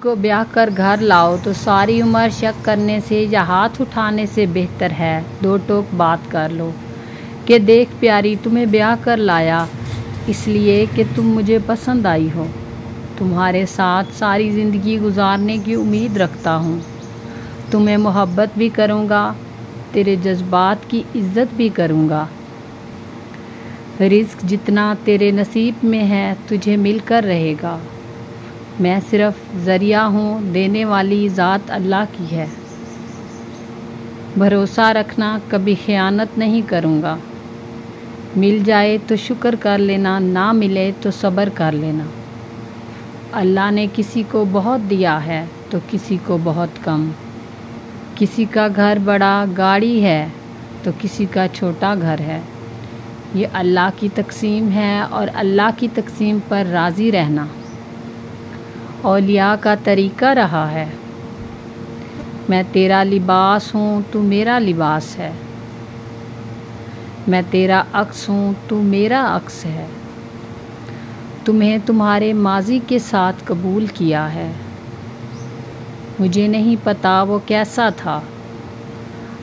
کو ब्याह कर घर लाओ तो सारी उम्र शक करने से या हाथ उठाने से बेहतर है दो टोक बात कर लो कि देख प्यारी, तुम्हें ब्याह कर लाया इसलिए कि तुम मुझे पसंद आई हो। तुम्हारे साथ सारी ज़िंदगी गुजारने की उम्मीद रखता हूँ। तुम्हें मोहब्बत भी करूँगा, तेरे जज्बात की इज़्ज़त भी करूँगा। रिज़्क जितना तेरे नसीब में है तुझे मिलकर रहेगा। मैं सिर्फ ज़रिया हूँ, देने वाली ज़ात अल्लाह की है। भरोसा रखना, कभी ख़यानत नहीं करूँगा। मिल जाए तो शुक्र कर लेना, ना मिले तो सब्र कर लेना। अल्लाह ने किसी को बहुत दिया है तो किसी को बहुत कम। किसी का घर बड़ा गाड़ी है तो किसी का छोटा घर है। ये अल्लाह की तक़सीम है और अल्लाह की तक़सीम पर राज़ी रहना औलिया का तरीक़ा रहा है। मैं तेरा लिबास हूँ, तू मेरा लिबास है। मैं तेरा अक्स हूँ, तू मेरा अक्स है। तुम्हें तुम्हारे माज़ी के साथ कबूल किया है। मुझे नहीं पता वो कैसा था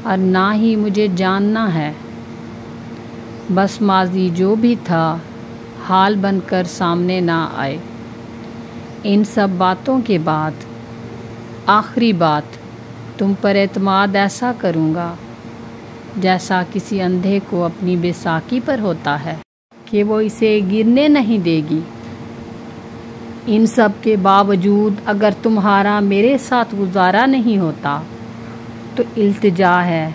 और ना ही मुझे जानना है। बस माज़ी जो भी था हाल बनकर सामने ना आए। इन सब बातों के बाद आखिरी बात, तुम पर एतमाद ऐसा करूँगा जैसा किसी अंधे को अपनी बैसाखी पर होता है कि वो इसे गिरने नहीं देगी। इन सब के बावजूद अगर तुम्हारा मेरे साथ गुजारा नहीं होता तो इल्तिजा है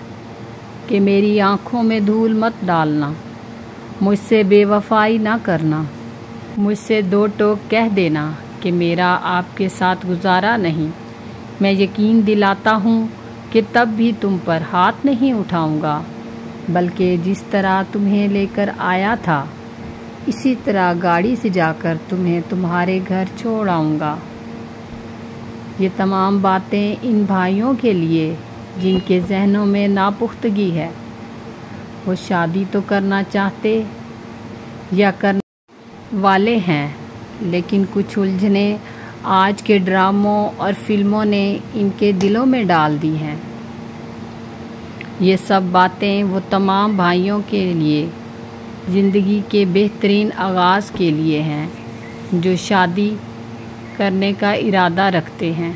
कि मेरी आँखों में धूल मत डालना, मुझसे बेवफाई ना करना, मुझसे दो टोक कह देना कि मेरा आपके साथ गुजारा नहीं। मैं यकीन दिलाता हूँ कि तब भी तुम पर हाथ नहीं उठाऊँगा, बल्कि जिस तरह तुम्हें लेकर आया था इसी तरह गाड़ी से जाकर तुम्हें तुम्हारे घर छोड़ आऊँगा। ये तमाम बातें इन भाइयों के लिए जिनके जहनों में नापुख्तगी है। वो शादी तो करना चाहते या करने वाले हैं, लेकिन कुछ उलझने आज के ड्रामों और फिल्मों ने इनके दिलों में डाल दी हैं। ये सब बातें वो तमाम भाइयों के लिए ज़िंदगी के बेहतरीन आगाज़ के लिए हैं जो शादी करने का इरादा रखते हैं।